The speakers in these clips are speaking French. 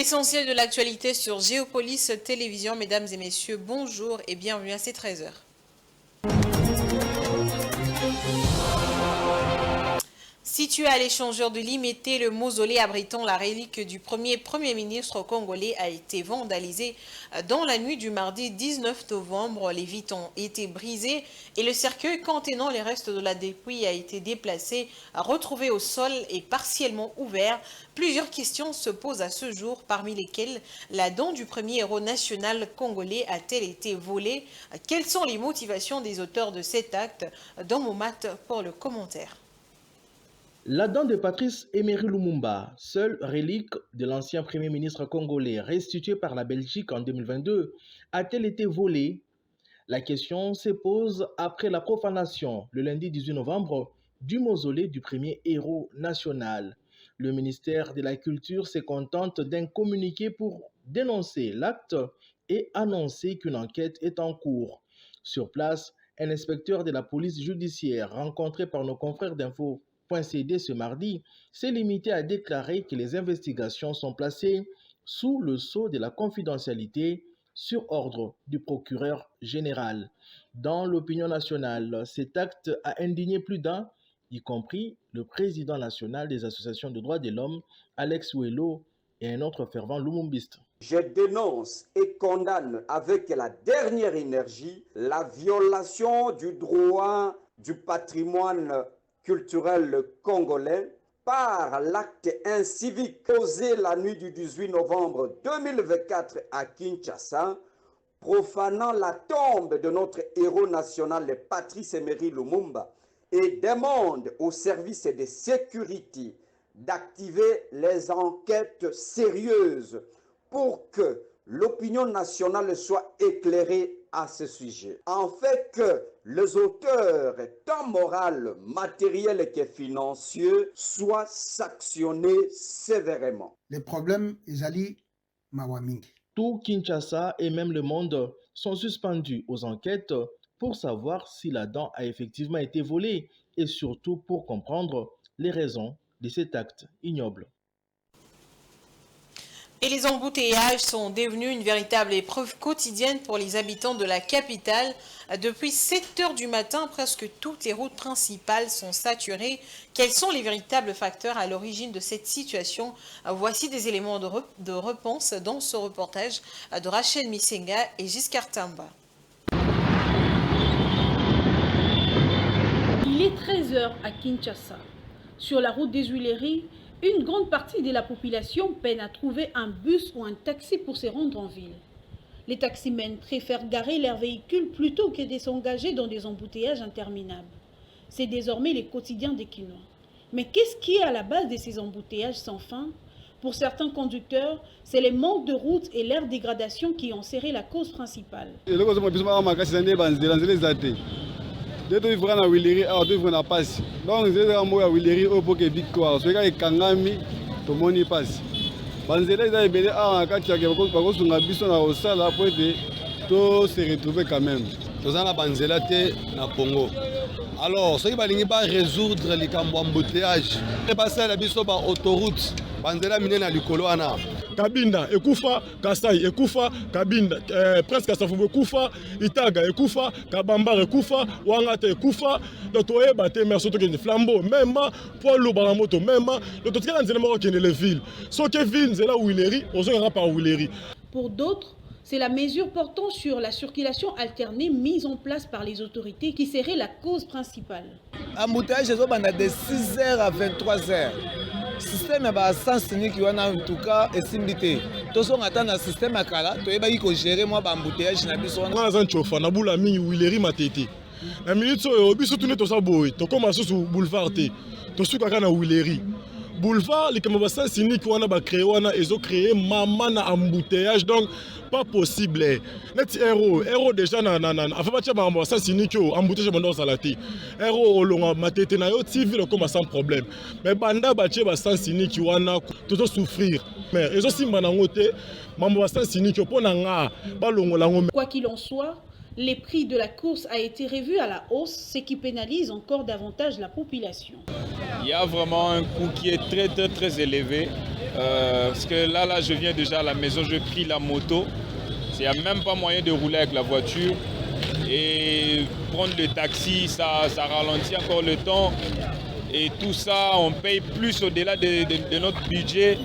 L'essentiel de l'actualité sur Géopolis Télévision. Mesdames et messieurs, bonjour et bienvenue à ces 13h. Situé à l'échangeur de Limete, le mausolée abritant la relique du premier ministre congolais a été vandalisé dans la nuit du mardi 19 novembre. Les vitres ont été brisées et le cercueil contenant les restes de la dépouille a été déplacé, retrouvé au sol et partiellement ouvert. Plusieurs questions se posent à ce jour, parmi lesquelles la dent du premier héros national congolais a-t-elle été volée? Quelles sont les motivations des auteurs de cet acte? Dans Momat pour le commentaire. La dent de Patrice Emery Lumumba, seule relique de l'ancien Premier ministre congolais restituée par la Belgique en 2022, a-t-elle été volée? La question se pose après la profanation, le lundi 18 novembre, du mausolée du premier héros national. Le ministère de la Culture se contente d'un communiqué pour dénoncer l'acte et annoncer qu'une enquête est en cours. Sur place, un inspecteur de la police judiciaire rencontré par nos confrères d'info CD ce mardi s'est limité à déclarer que les investigations sont placées sous le sceau de la confidentialité sur ordre du procureur général. Dans l'opinion nationale, cet acte a indigné plus d'un, y compris le président national des associations de droits de l'homme, Alex Ouello, et un autre fervent lumumbiste. Je dénonce et condamne avec la dernière énergie la violation du droit du patrimoine culturel congolais par l'acte incivique posé la nuit du 18 novembre 2024 à Kinshasa, profanant la tombe de notre héros national Patrice Emery Lumumba, et demande aux services de sécurité d'activer les enquêtes sérieuses pour que l'opinion nationale soit éclairée à ce sujet. En fait que les auteurs, tant moraux, matériels que financiers, soient sanctionnés sévèrement. Les problèmes, Isali Mawaming. Tout Kinshasa et même le monde sont suspendus aux enquêtes pour savoir si la dent a effectivement été volée et surtout pour comprendre les raisons de cet acte ignoble. Et les embouteillages sont devenus une véritable épreuve quotidienne pour les habitants de la capitale. Depuis 7 heures du matin, presque toutes les routes principales sont saturées. Quels sont les véritables facteurs à l'origine de cette situation? Voici des éléments de réponse dans ce reportage de Rachel Misenga et Giscard Tamba. Il est 13h à Kinshasa. Sur la route des Huileries, une grande partie de la population peine à trouver un bus ou un taxi pour se rendre en ville. Les taximens préfèrent garer leurs véhicules plutôt que de s'engager dans des embouteillages interminables. C'est désormais le quotidien des Kinois. Mais qu'est-ce qui est à la base de ces embouteillages sans fin? Pour certains conducteurs, c'est le manque de routes et leur dégradation qui ont serré la cause principale. Deux vivre na Huileries, deux vivre na Passy. Donc deux à Huileries au pour que victoire. Ce gars est kangami, tout le monde y passe. Banzela ils a ébélé à Katia qui va qu'on se ngabisse na osala pour tout se retrouver quand même. Tous en la Banzela te na Congo. Alors ceux qui va pas résoudre les embouteillage. Et passer la biso par autoroute. Banzela mine na likolo ana. Kabinda ekufa, Kasai ekufa, Kabinda presque Kasavubu ekufa, Itaga ekufa, Kabamba ekufa, Wangata ekufa, Dotoe bate merci to ke flambeau même poids lourd ba moto même le to tika nzela moko kene les villes. So ke ville nzela Huileries, ozo par Huileries. Pour d'autres, c'est la mesure portant sur la circulation alternée mise en place par les autorités qui serait la cause principale. Embouteillage de 6h à 23h. Système ba sens unique en tout cas esimbité. To so ngata na système akala to eba ko gérer moi ba embouteillage na biso na zan chofa na bula mingi Huileries matete. Na minute so biso tune to sa boy to koma so boulevard te. To suka kana Huileries. Boulevard les comme ba sens unique wana ba créer wana ezo créer mama na embouteillage donc pas possible. Net héros déjà na afa batia ba sens unique embouteillage bando salati. Héros olonga matete na yo TV comme sans problème. Mais banda batia ba sens unique wana to souffrir. Mais ezo simba na ngote mambo ba sens unique pona nga ba longola ngo. Quoi qu'il en soit, les prix de la course a été revu à la hausse, ce qui pénalise encore davantage la population. Il y a vraiment un coût qui est très élevé Parce que là, je viens déjà à la maison, je prie la moto. Il n'y a même pas moyen de rouler avec la voiture. Et prendre le taxi, ça ralentit encore le temps. Et tout ça, on paye plus au-delà de notre budget.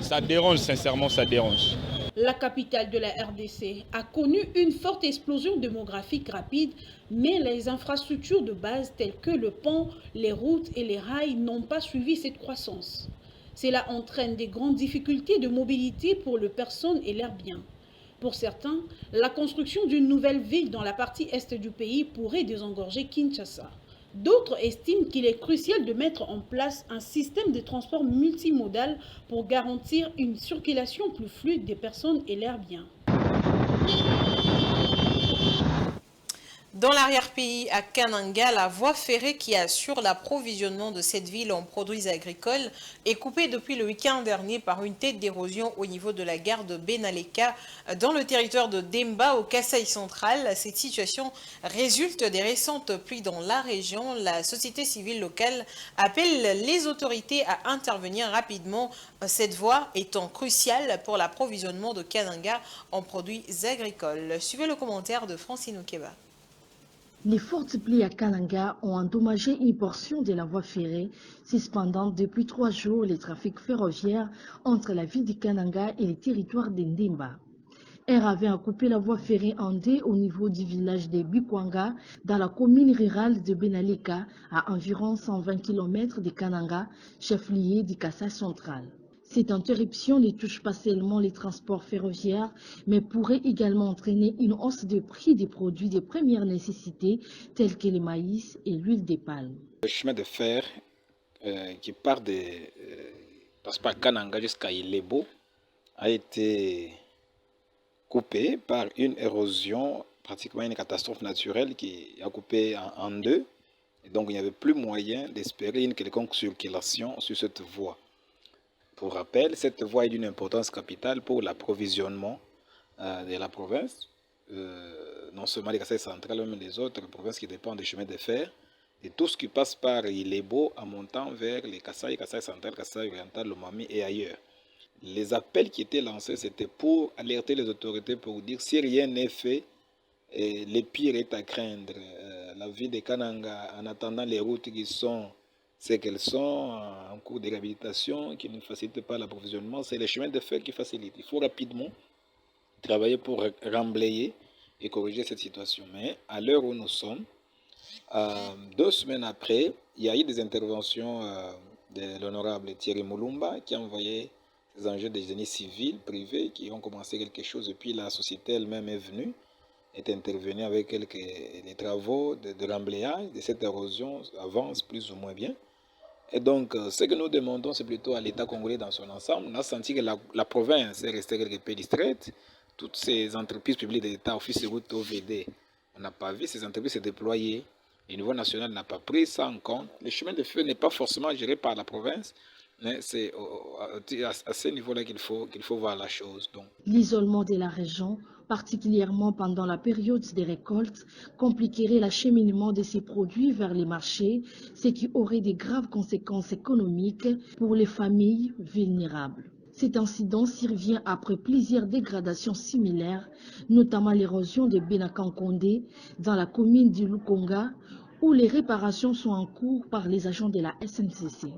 Ça dérange, sincèrement, ça dérange. La capitale de la RDC a connu une forte explosion démographique rapide, mais les infrastructures de base telles que le pont, les routes et les rails n'ont pas suivi cette croissance. Cela entraîne des grandes difficultés de mobilité pour les personnes et leurs biens. Pour certains, la construction d'une nouvelle ville dans la partie est du pays pourrait désengorger Kinshasa. D'autres estiment qu'il est crucial de mettre en place un système de transport multimodal pour garantir une circulation plus fluide des personnes et leurs biens. Dans l'arrière-pays, à Kananga, la voie ferrée qui assure l'approvisionnement de cette ville en produits agricoles est coupée depuis le week-end dernier par une tête d'érosion au niveau de la gare de Benaleka dans le territoire de Demba au Kasaï central. Cette situation résulte des récentes pluies dans la région. La société civile locale appelle les autorités à intervenir rapidement, cette voie étant cruciale pour l'approvisionnement de Kananga en produits agricoles. Suivez le commentaire de Francine Okeba. Les fortes pluies à Kananga ont endommagé une portion de la voie ferrée, suspendant depuis 3 jours les trafics ferroviaires entre la ville de Kananga et les territoires d'Endemba. Elle avait coupé la voie ferrée en deux au niveau du village de Bikwanga, dans la commune rurale de Benaleka, à environ 120 km de Kananga, chef-lieu du Kasaï central. Cette interruption ne touche pas seulement les transports ferroviaires, mais pourrait également entraîner une hausse de prix des produits de première nécessité, tels que le maïs et l'huile de palme. Le chemin de fer qui passe par Kananga jusqu'à Ilebo a été coupé par une érosion, pratiquement une catastrophe naturelle qui a coupé en deux. Et donc il n'y avait plus moyen d'espérer une quelconque circulation sur cette voie. Pour rappel, cette voie est d'une importance capitale pour l'approvisionnement de la province, non seulement les Kasaï centrales, mais les autres provinces qui dépendent des chemins de fer, et tout ce qui passe par Ilebo en montant vers les Kasaï centrales, Kasaï oriental, Lomami et ailleurs. Les appels qui étaient lancés, c'était pour alerter les autorités pour dire si rien n'est fait, le pire est à craindre. La ville de Kananga, en attendant les routes qui sont ce qu'elles sont en cours de réhabilitation, qui ne facilitent pas l'approvisionnement, c'est les chemins de fer qui facilitent. Il faut rapidement travailler pour remblayer et corriger cette situation. Mais à l'heure où nous sommes, 2 semaines après, il y a eu des interventions de l'honorable Thierry Moulumba qui a envoyé des enjeux des génies civils, privés, qui ont commencé quelque chose. Et puis la société elle-même est venue, est intervenue avec des travaux de remblayage de cette érosion, avance plus ou moins bien. Et donc, ce que nous demandons, c'est plutôt à l'État congolais dans son ensemble. On a senti que la province est restée quelque peu distraite. Toutes ces entreprises publiques de l'État, Office de route, OVD, on n'a pas vu ces entreprises se déployer. Le niveau national n'a pas pris ça en compte. Le chemin de feu n'est pas forcément géré par la province, mais c'est à ce niveau-là qu'il faut voir la chose. L'isolement de la région, particulièrement pendant la période des récoltes, compliquerait l'acheminement de ces produits vers les marchés, ce qui aurait de graves conséquences économiques pour les familles vulnérables. Cet incident survient après plusieurs dégradations similaires, notamment l'érosion de Benakankonde dans la commune du Lukonga, où les réparations sont en cours par les agents de la SNCC.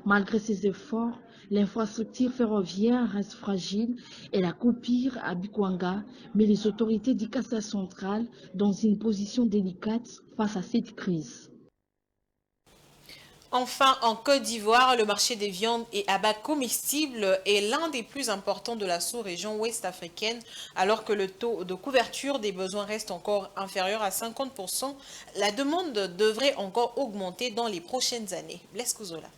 Malgré ces efforts, l'infrastructure ferroviaire reste fragile et la coupure à Bikwanga met les autorités du Kasaï central dans une position délicate face à cette crise. Enfin, en Côte d'Ivoire, le marché des viandes et abats comestibles est l'un des plus importants de la sous-région ouest africaine, alors que le taux de couverture des besoins reste encore inférieur à 50%. La demande devrait encore augmenter dans les prochaines années. Blaise Kouzola.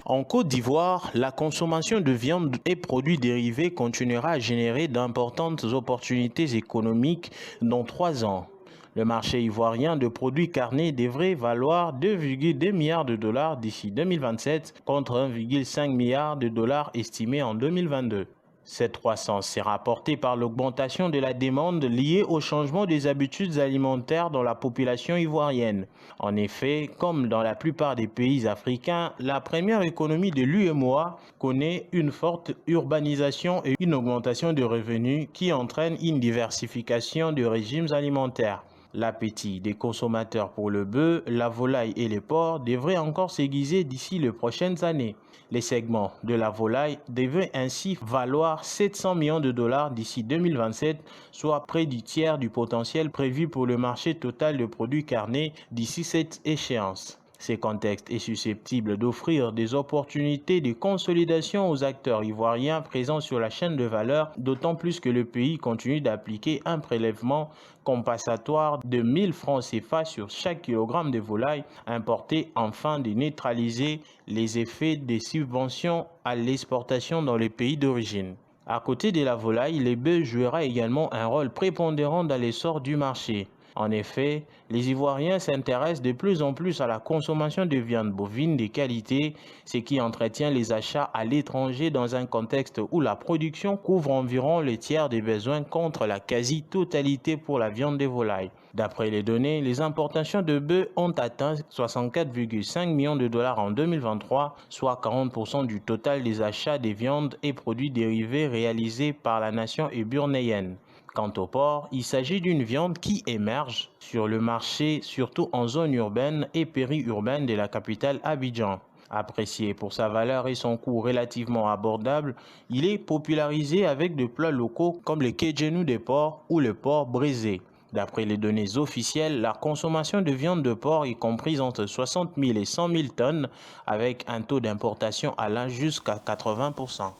En Côte d'Ivoire, la consommation de viande et produits dérivés continuera à générer d'importantes opportunités économiques dans 3 ans. Le marché ivoirien de produits carnés devrait valoir 2,2 milliards de dollars d'ici 2027 contre 1,5 milliard de dollars estimés en 2022. Cette croissance s'est rapportée par l'augmentation de la demande liée au changement des habitudes alimentaires dans la population ivoirienne. En effet, comme dans la plupart des pays africains, la première économie de l'UEMOA connaît une forte urbanisation et une augmentation de revenus qui entraîne une diversification de régimes alimentaires. L'appétit des consommateurs pour le bœuf, la volaille et les porcs devrait encore s'aiguiser d'ici les prochaines années. Les segments de la volaille devraient ainsi valoir 700 millions de dollars d'ici 2027, soit près du tiers du potentiel prévu pour le marché total de produits carnés d'ici cette échéance. Ce contexte est susceptible d'offrir des opportunités de consolidation aux acteurs ivoiriens présents sur la chaîne de valeur, d'autant plus que le pays continue d'appliquer un prélèvement compensatoire de 1000 francs CFA sur chaque kilogramme de volaille importé afin de neutraliser les effets des subventions à l'exportation dans les pays d'origine. À côté de la volaille, le bœuf jouera également un rôle prépondérant dans l'essor du marché. En effet, les Ivoiriens s'intéressent de plus en plus à la consommation de viande bovine de qualité, ce qui entretient les achats à l'étranger dans un contexte où la production couvre environ le tiers des besoins contre la quasi-totalité pour la viande de volaille. D'après les données, les importations de bœuf ont atteint 64,5 millions de dollars en 2023, soit 40% du total des achats de viande et produits dérivés réalisés par la nation burnéienne. Quant au porc, il s'agit d'une viande qui émerge sur le marché, surtout en zone urbaine et périurbaine de la capitale Abidjan. Apprécié pour sa valeur et son coût relativement abordable, il est popularisé avec des plats locaux comme le kédjenou de porc ou le porc brisé. D'après les données officielles, la consommation de viande de porc est comprise entre 60 000 et 100 000 tonnes, avec un taux d'importation allant jusqu'à 80%.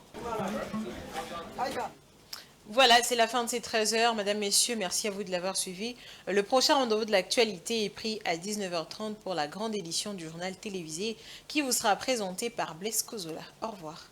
Voilà, c'est la fin de ces 13 heures. Mesdames, Messieurs, merci à vous de l'avoir suivi. Le prochain rendez-vous de l'actualité est pris à 19h30 pour la grande édition du journal télévisé qui vous sera présenté par Blaise Kozola. Au revoir.